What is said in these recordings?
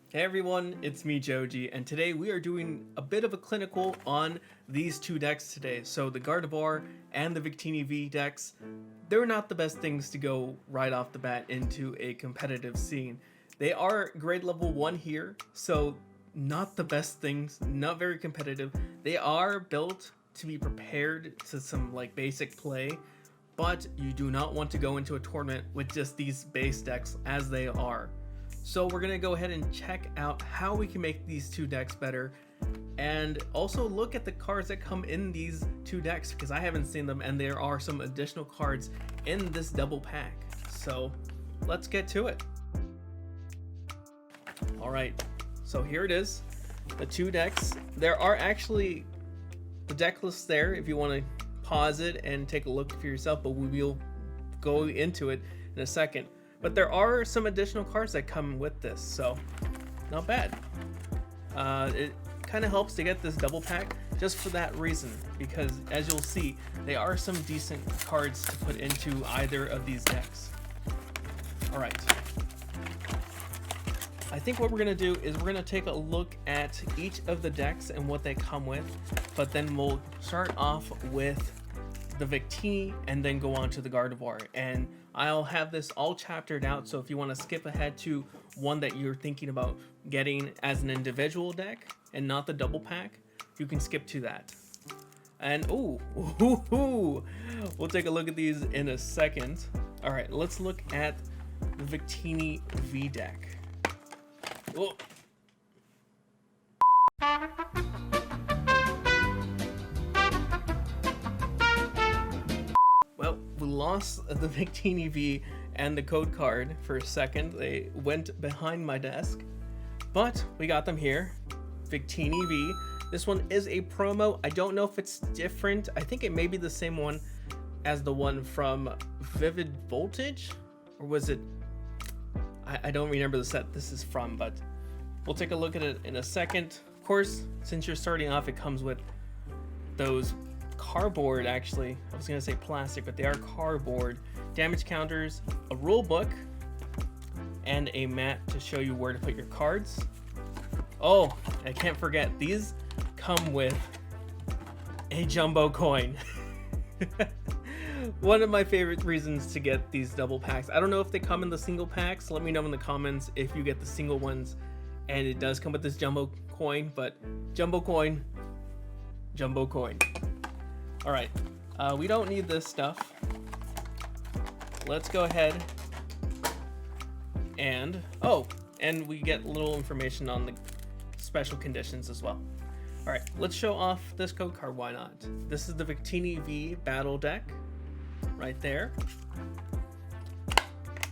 Hey everyone, it's me Joji, and today we are doing a bit of a clinical on these two decks today. So the Gardevoir and the Victini V decks, they're not the best things to go right off the bat into a competitive scene. They are grade level 1 here, so not the best things, not very competitive. They are built to be prepared to some like basic play, but you do not want to go into a tournament with just these base decks as they are. So we're gonna go ahead and check out how we can make these two decks better, and also look at the cards that come in these two decks because I haven't seen them, and there are some additional cards in this double pack. So let's get to it. All right, so here it is, the two decks. There are actually the deck lists there if you want to pause it and take a look for yourself, but we will go into it in a second. But there are some additional cards that come with this, so not bad. It kind of helps to get this double pack just for that reason, because as you'll see, they are some decent cards to put into either of these decks. All right. I think what we're going to do is we're going to take a look at each of the decks and what they come with, but then we'll start off with the Victini and then go on to the Gardevoir, and I'll have this all chaptered out, so if you want to skip ahead to one that you're thinking about getting as an individual deck and not the double pack, you can skip to that. And we'll take a look at these in a second. All right, let's look at the Victini V deck. Oh. Well, we lost the Victini V and the code card for a second. They went behind my desk, but we got them here. Victini V. This one is a promo. I don't know if it's different. I think it may be the same one as the one from Vivid Voltage, or was it? I don't remember the set this is from, but we'll take a look at it in a second. Of course, since you're starting off, it comes with those cardboard, actually, I was gonna say plastic, but they are cardboard damage counters, a rule book, and a mat to show you where to put your cards. Oh, I can't forget, these come with a jumbo coin. One of my favorite reasons to get these double packs. I don't know if they come in the single packs. Let me know in the comments if you get the single ones and it does come with this jumbo coin, but jumbo coin. All right, we don't need this stuff. Let's go ahead and, and we get a little information on the special conditions as well. All right, let's show off this code card, why not? This is the Victini V battle deck, right there.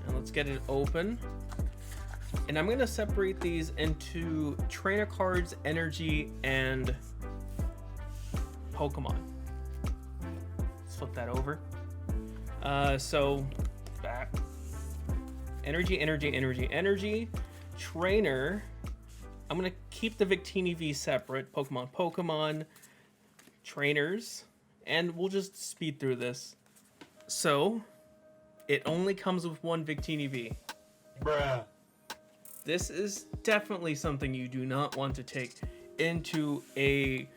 And let's get it open. And I'm gonna separate these into trainer cards, energy, and Pokemon. Let's flip that over. So back. Energy. Trainer. I'm gonna keep the Victini V separate. Pokemon. Trainers. And we'll just speed through this. So it only comes with one Victini V. Bruh. This is definitely something you do not want to take into a,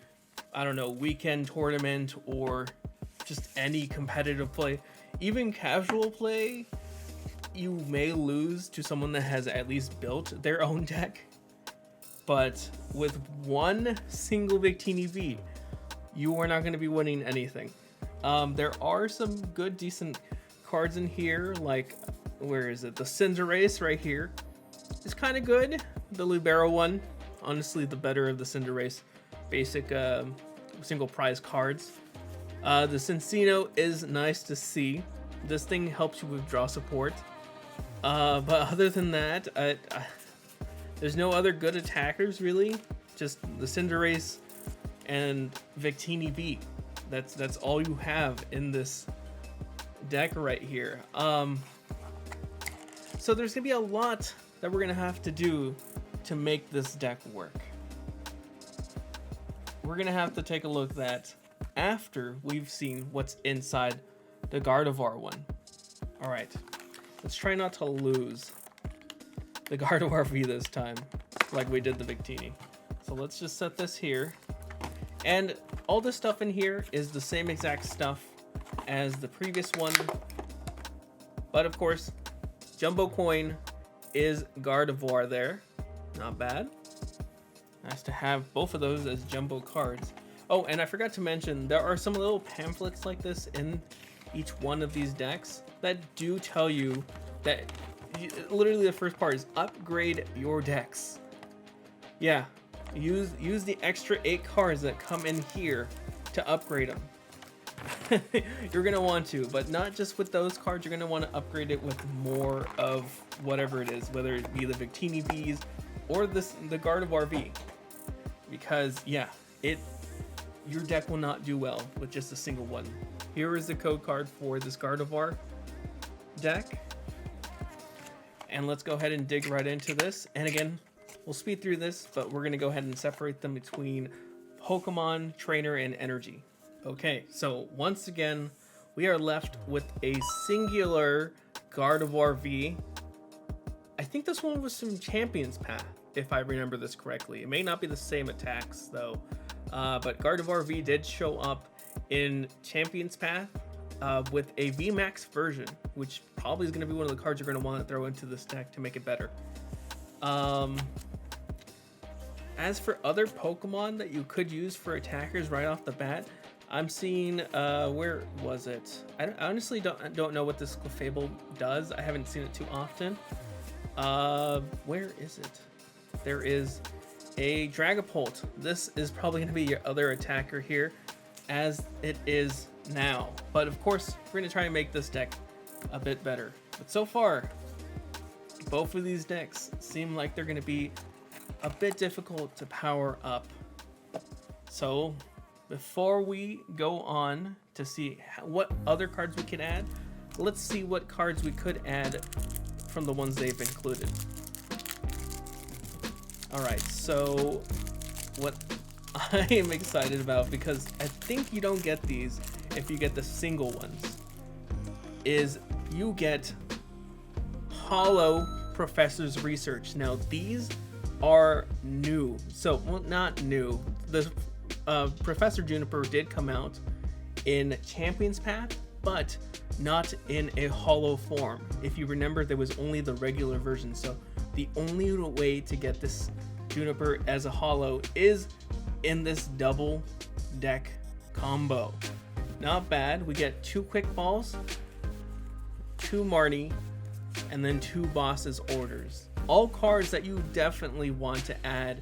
I don't know, weekend tournament or just any competitive play. Even casual play, you may lose to someone that has at least built their own deck. But with one single Victini V, you are not going to be winning anything. There are some good, decent cards in here, like, where is it? The Cinderace right here. It's kind of good. The Libero one, honestly, the better of the Cinderace basic single prize cards. The Cinccino is nice to see. This thing helps you with draw support. But other than that, there's no other good attackers really. Just the Cinderace and Victini V. That's all you have in this deck right here. So there's gonna be a lot that we're gonna have to do to make this deck work. We're gonna have to take a look at that after we've seen what's inside the Gardevoir one. All right, let's try not to lose. the Gardevoir V this time, like we did the Victini. So let's just set this here. And all this stuff in here is the same exact stuff as the previous one. But of course, Jumbo Coin is Gardevoir there. Not bad. Nice to have both of those as jumbo cards. Oh, and I forgot to mention, there are some little pamphlets like this in each one of these decks that do tell you that literally the first part is upgrade your decks. Yeah, use the extra 8 cards that come in here to upgrade them. You're gonna want to, but not just with those cards. You're gonna want to upgrade it with more of whatever it is, whether it be the Victini Vs or the Gardevoir V, because yeah, your deck will not do well with just a single one. Here is the code card for this Gardevoir deck, and let's go ahead and dig right into this. And again, we'll speed through this, but we're gonna go ahead and separate them between Pokemon, Trainer, and Energy. Okay, so once again, we are left with a singular Gardevoir V. I think this one was some Champions Path, if I remember this correctly. It may not be the same attacks though, but Gardevoir V did show up in Champions Path with a VMAX version, which probably is going to be one of the cards you're going to want to throw into this deck to make it better. As for other Pokemon that you could use for attackers right off the bat, I'm seeing, where was it? I honestly don't know what this Clefable does. I haven't seen it too often. Where is it? There is a Dragapult. This is probably going to be your other attacker here, as it is now. But of course, we're going to try and make this deck a bit better. But so far, both of these decks seem like they're going to be a bit difficult to power up. So before we go on to see what other cards we can add, let's see what cards we could add from the ones they've included. Alright, so what I am excited about, because I think you don't get these if you get the single ones, is you get Holo Professor's Research. Now these are new, so well, not new. The Professor Juniper did come out in Champions Path, but not in a holo form. If you remember, there was only the regular version, so the only way to get this Juniper as a holo is in this double deck combo. Not bad. We get 2 Quick Balls, 2 Marnie, and then 2 Boss's Orders. All cards that you definitely want to add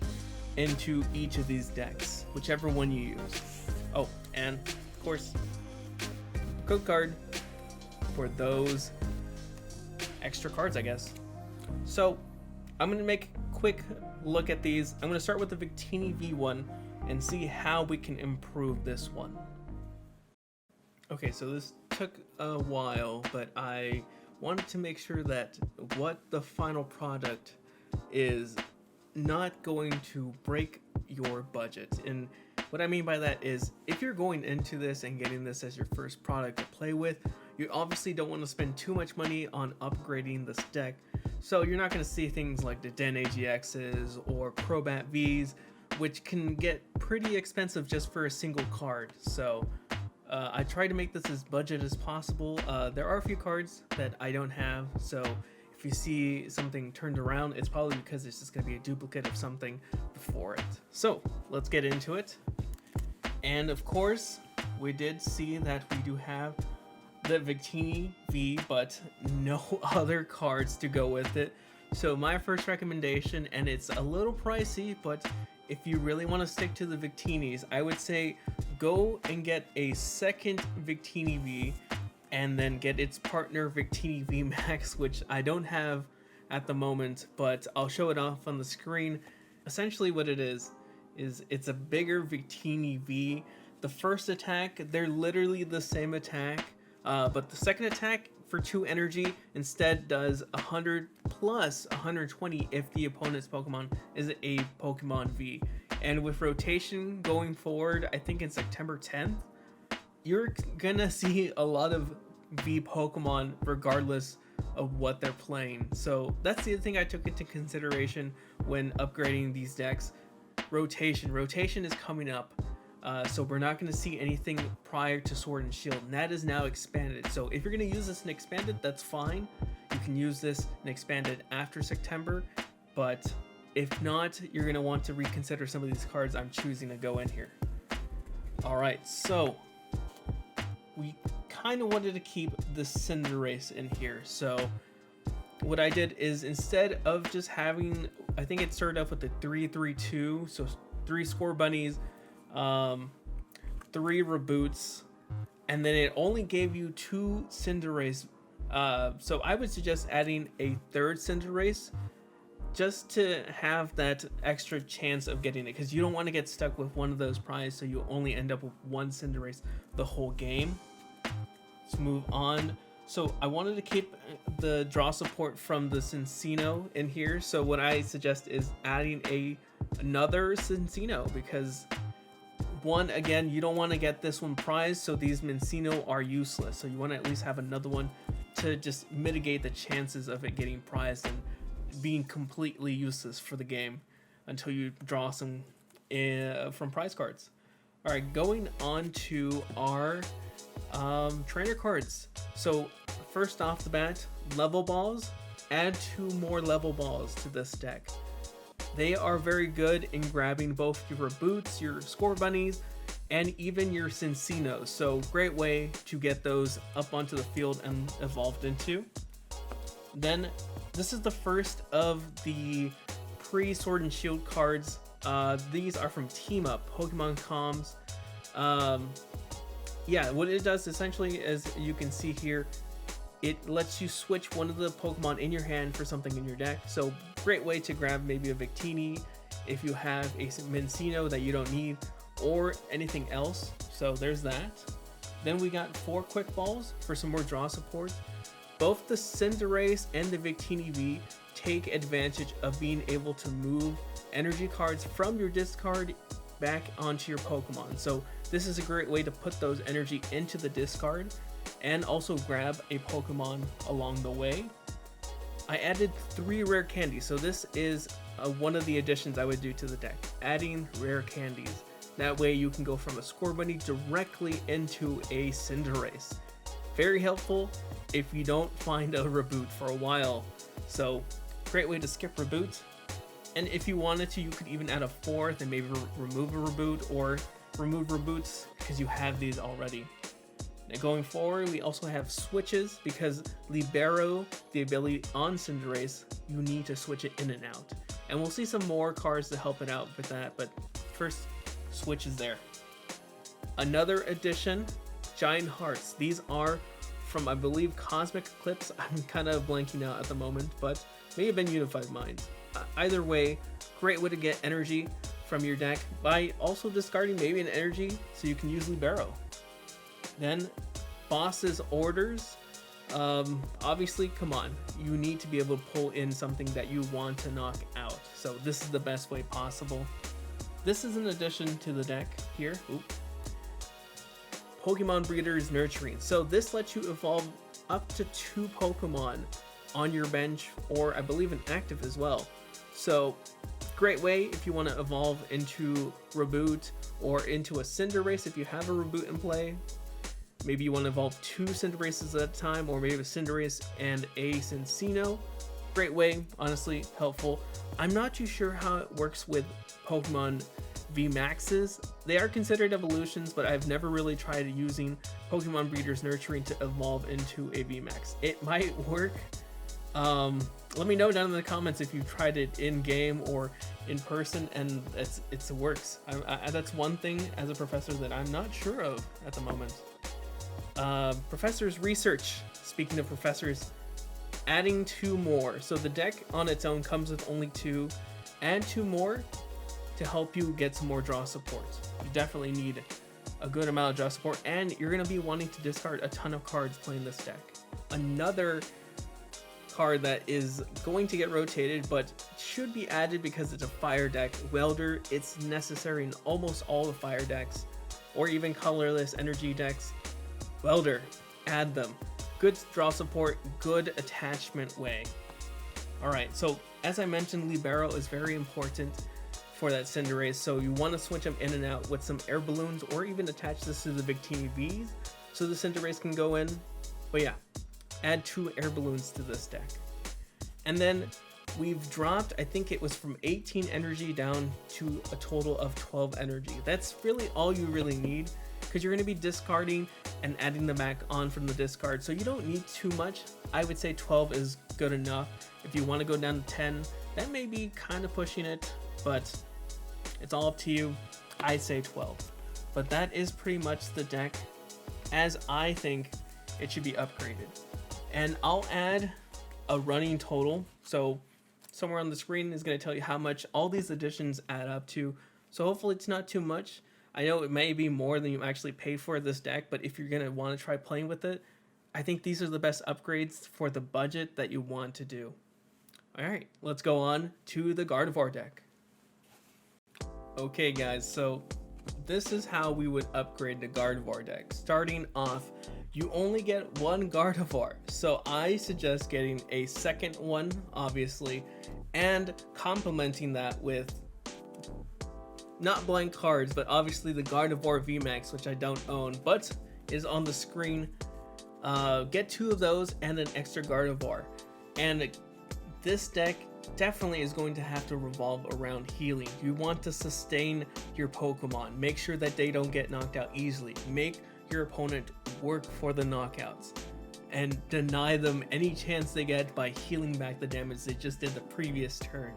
into each of these decks, whichever one you use. Oh, and of course, code card for those extra cards, I guess. So I'm going to make a quick look at these. I'm going to start with the Victini V one and see how we can improve this one. Okay, so this took a while, but I wanted to make sure that what the final product is not going to break your budget. And what I mean by that is, if you're going into this and getting this as your first product to play with, you obviously don't want to spend too much money on upgrading this deck. So you're not going to see things like the Den AGXs or Crobat Vs, which can get pretty expensive just for a single card. So I try to make this as budget as possible. There are a few cards that I don't have, so if you see something turned around, it's probably because it's just going to be a duplicate of something before it. So let's get into it. And of course, we did see that we do have the Victini V, but no other cards to go with it. So my first recommendation, and it's a little pricey, but if you really want to stick to the Victinis, I would say go and get a second Victini V and then get its partner Victini VMAX, which I don't have at the moment, but I'll show it off on the screen. Essentially what it is it's a bigger Victini V. The first attack, they're literally the same attack, but the second attack for 2 energy instead does 100 plus 120 if the opponent's Pokemon is a Pokemon V. And with rotation going forward, I think in September 10th, you're gonna see a lot of V Pokemon regardless of what they're playing. So that's the other thing I took into consideration when upgrading these decks. Rotation is coming up. So we're not going to see anything prior to Sword and Shield, and that is now expanded. So if you're going to use this in expanded, that's fine. You can use this in expanded after September, but if not, you're going to want to reconsider some of these cards I'm choosing to go in here. Alright, so we kind of wanted to keep the Cinderace in here. So what I did is, instead of just having, I think it started off with the 3-3-2, so 3 Scorbunnies, 3 Raboots, and then it only gave you 2 Cinderace. So I would suggest adding a 3rd Cinderace just to have that extra chance of getting it, because you don't want to get stuck with one of those prizes, so you only end up with 1 Cinderace the whole game. Let's move on. So I wanted to keep the draw support from the Cinccino in here, so what I suggest is adding another Cinccino, because one, again, you don't want to get this one prized, so these Minccino are useless, so you want to at least have another one to just mitigate the chances of it getting prized and being completely useless for the game until you draw some from prize cards. All right, going on to our trainer cards. So first off the bat, level balls. Add 2 more level balls to this deck. They are very good in grabbing both your Raboots, your Scorbunnies, and even your Cinccinos. So great way to get those up onto the field and evolved into. Then this is the first of the pre-Sword and Shield cards. These are from Team Up, Pokemon Comms. Yeah, what it does essentially, as you can see here, it lets you switch one of the Pokemon in your hand for something in your deck. So great way to grab maybe a Victini if you have a Minccino that you don't need, or anything else. So there's that. Then we got 4 quick balls for some more draw support. Both the Cinderace and the Victini V take advantage of being able to move energy cards from your discard back onto your Pokemon. So this is a great way to put those energy into the discard and also grab a Pokemon along the way. I added 3 rare candies, so this is one of the additions I would do to the deck, adding rare candies. That way you can go from a Scorbunny directly into a Cinderace. Very helpful if you don't find a Raboot for a while. So great way to skip Raboot. And if you wanted to, you could even add a 4th and maybe remove a Raboot, or remove Raboots because you have these already. Now going forward, we also have switches, because Libero, the ability on Cinderace, you need to switch it in and out. And we'll see some more cards to help it out with that, but first, switches there. Another addition, Giant Hearts. These are from, I believe, Cosmic Eclipse. I'm kind of blanking out at the moment, but may have been Unified Minds. Either way, great way to get energy from your deck by also discarding maybe an energy so you can use Libero. Then Boss's Orders. Obviously, come on, you need to be able to pull in something that you want to knock out. So this is the best way possible. This is an addition to the deck here. Pokemon Breeders Nurturing. So this lets you evolve up to 2 Pokemon on your bench, or I believe an active as well. So great way if you want to evolve into Raboot or into a Cinderace if you have a Raboot in play. Maybe you want to evolve 2 Cinderaces at a time, or maybe a Cinderace and a Cinccino. Great way, honestly, helpful. I'm not too sure how it works with Pokemon VMAXs. They are considered evolutions, but I've never really tried using Pokemon Breeders Nurturing to evolve into a VMAX. It might work. Let me know down in the comments if you've tried it in game or in person, and it works. That's one thing as a professor that I'm not sure of at the moment. Professor's Research. Speaking of professors, adding 2 more. So the deck on its own comes with only 2. Add 2 more to help you get some more draw support. You definitely need a good amount of draw support, and you're going to be wanting to discard a ton of cards playing this deck. Another card that is going to get rotated but should be added because it's a fire deck, Welder. It's necessary in almost all the fire decks, or even colorless energy decks. Welder, add them. good draw support, good attachment way. Alright, so as I mentioned, Libero is very important for that Cinderace, so you want to switch them in and out with some air balloons, or even attach this to the Victini Vs so the Cinderace can go in. But yeah, add 2 air balloons to this deck. And then we've dropped, I think it was from 18 energy down to a total of 12 energy. That's really all you really need, because you're going to be discarding and adding them back on from the discard, so you don't need too much. I would say 12 is good enough. If you want to go down to 10, that may be kind of pushing it, but it's all up to you. I say 12. But that is pretty much the deck as I think it should be upgraded. And I'll add a running total, so somewhere on the screen is going to tell you how much all these additions add up to, so hopefully it's not too much. I know it may be more than you actually paid for this deck, but if you're going to want to try playing with it, I think these are the best upgrades for the budget that you want to do. Alright, let's go on to the Gardevoir deck. Okay guys, so this is how we would upgrade the Gardevoir deck. Starting off, you only get 1 Gardevoir, so I suggest getting a second one, obviously, and complementing that with not blank cards, but obviously the Gardevoir VMAX, which I don't own, but is on the screen. Get 2 of those and an extra Gardevoir. And this deck definitely is going to have to revolve around healing. You want to sustain your Pokemon. Make sure that they don't get knocked out easily. Make your opponent work for the knockouts, and deny them any chance they get by healing back the damage they just did the previous turn.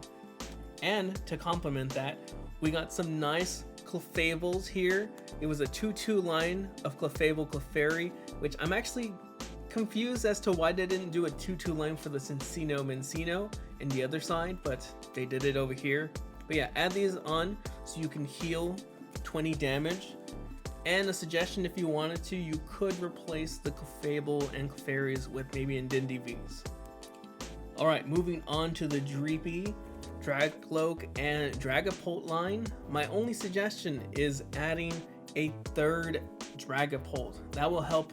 And to complement that, we got some nice Clefables here. It was a 2-2 line of Clefable Clefairy, which I'm actually confused as to why they didn't do a 2-2 line for the Minccino in the other side, but they did it over here. But yeah, add these on so you can heal 20 damage. And a suggestion, if you wanted to, you could replace the Clefable and Clefairies with maybe Indeedee Vs. Alright, moving on to the Dreepy, Dragloak, and Dragapult line. My only suggestion is adding a 3rd Dragapult. That will help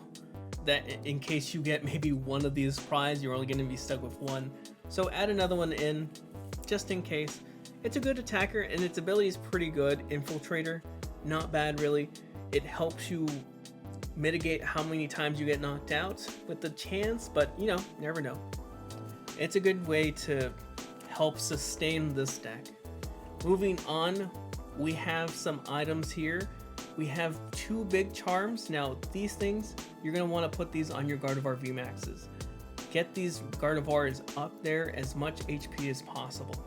that in case you get maybe one of these prize, you're only going to be stuck with 1. So add another one in, just in case. It's a good attacker, and its ability is pretty good. Infiltrator, not bad really. It helps you mitigate how many times you get knocked out with the chance, but you know, never know. It's a good way to help sustain this deck. Moving on, we have some items here. We have 2 big charms. Now these things, you're going to want to put these on your Gardevoir VMAXs. Get these Gardevoirs up there as much HP as possible.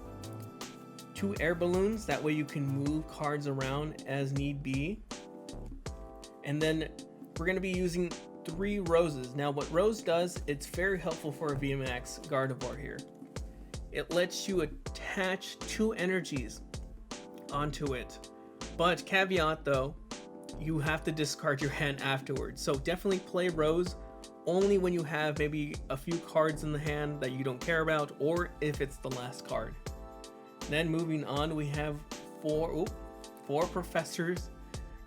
2 air balloons, that way you can move cards around as need be. And then we're going to be using 3 roses. Now what rose does, it's very helpful for a VMAX Gardevoir here. It lets you attach 2 energies onto it. But caveat though, you have to discard your hand afterwards. So definitely play rose only when you have maybe a few cards in the hand that you don't care about, or if it's the last card. Then moving on, we have 4 Professor's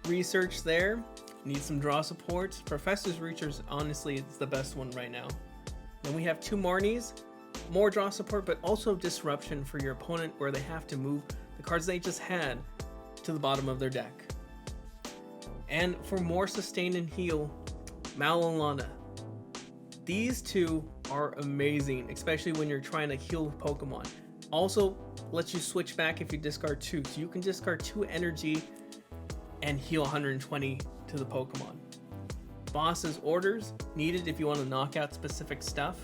Research there. Need some draw support. Professor's Research, honestly, it's the best one right now. Then we have 2 Marnies, more draw support, but also disruption for your opponent, where they have to move the cards they just had to the bottom of their deck. And for more sustain and heal, Malolana. These 2 are amazing, especially when you're trying to heal Pokemon. Also lets you switch back if you discard 2, so you can discard 2 energy and heal 120 to the Pokemon. Boss's Orders, needed if you want to knock out specific stuff.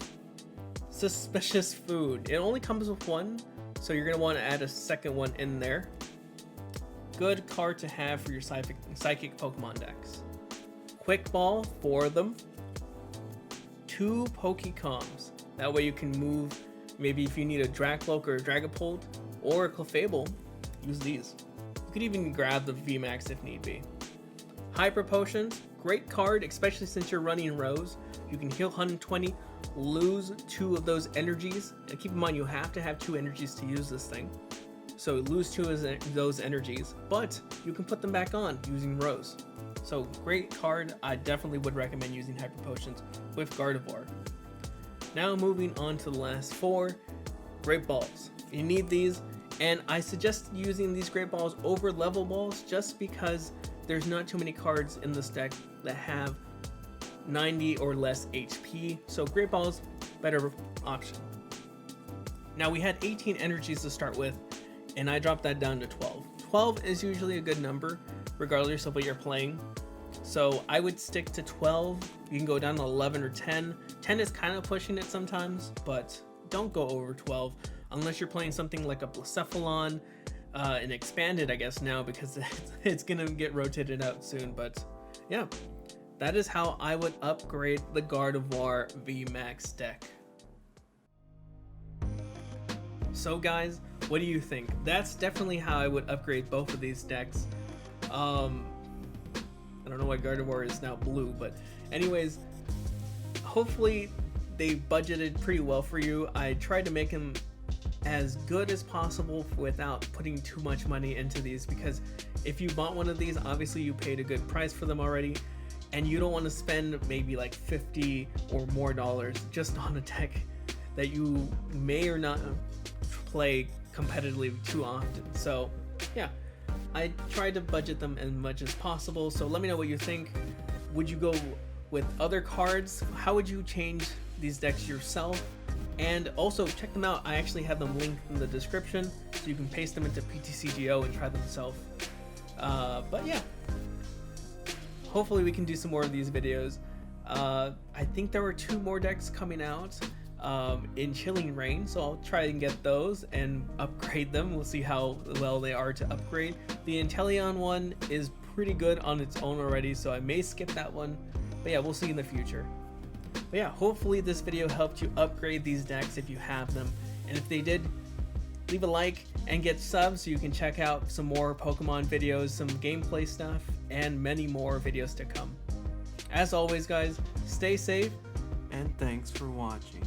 Suspicious Food, it only comes with 1, so you're going to want to add a second one in there. Good card to have for your psychic Pokemon decks. Quick Ball, 4 of them. 2 Pokecoms, that way you can move, maybe if you need a Dragloak or a Dragapult or a Clefable, use these. You could even grab the VMAX if need be. Hyper Potions, great card, especially since you're running Rose. You can heal 120, lose 2 of those energies, and keep in mind you have to have 2 energies to use this thing. So lose 2 of those energies, but you can put them back on using Rose. So great card, I definitely would recommend using Hyper Potions with Gardevoir. Now moving on to the last 4, Great Balls. You need these, and I suggest using these Great Balls over Level Balls just because there's not too many cards in this deck that have 90 or less HP, so Great Balls, better option. Now we had 18 energies to start with, and I dropped that down to 12. 12 is usually a good number, regardless of what you're playing. So I would stick to 12. You can go down to 11 or 10. 10 is kind of pushing it sometimes, but don't go over 12 unless you're playing something like a Blacephalon, and expanded, I guess, now because it's gonna get rotated out soon. But yeah, that is how I would upgrade the Gardevoir VMAX deck. So guys, what do you think? That's definitely how I would upgrade both of these decks. I don't know why Gardevoir is now blue, but anyways, hopefully they budgeted pretty well for you. I tried to make them as good as possible without putting too much money into these, because if you bought one of these, obviously you paid a good price for them already, and you don't want to spend maybe like $50 or more just on a deck that you may or not play competitively too often. So yeah, I tried to budget them as much as possible. So let me know what you think. Would you go with other cards? How would you change these decks yourself? And also check them out. I actually have them linked in the description, so you can paste them into PTCGO and try them yourself. But yeah, hopefully we can do some more of these videos. I think there were 2 more decks coming out in Chilling Reign, so I'll try and get those and upgrade them. We'll see how well they are to upgrade. The Inteleon one is pretty good on its own already, so I may skip that one, but yeah, we'll see in the future. But yeah, hopefully this video helped you upgrade these decks if you have them, and if they did, leave a like and get subs so you can check out some more Pokemon videos, some gameplay stuff, and many more videos to come. As always guys, stay safe, and thanks for watching.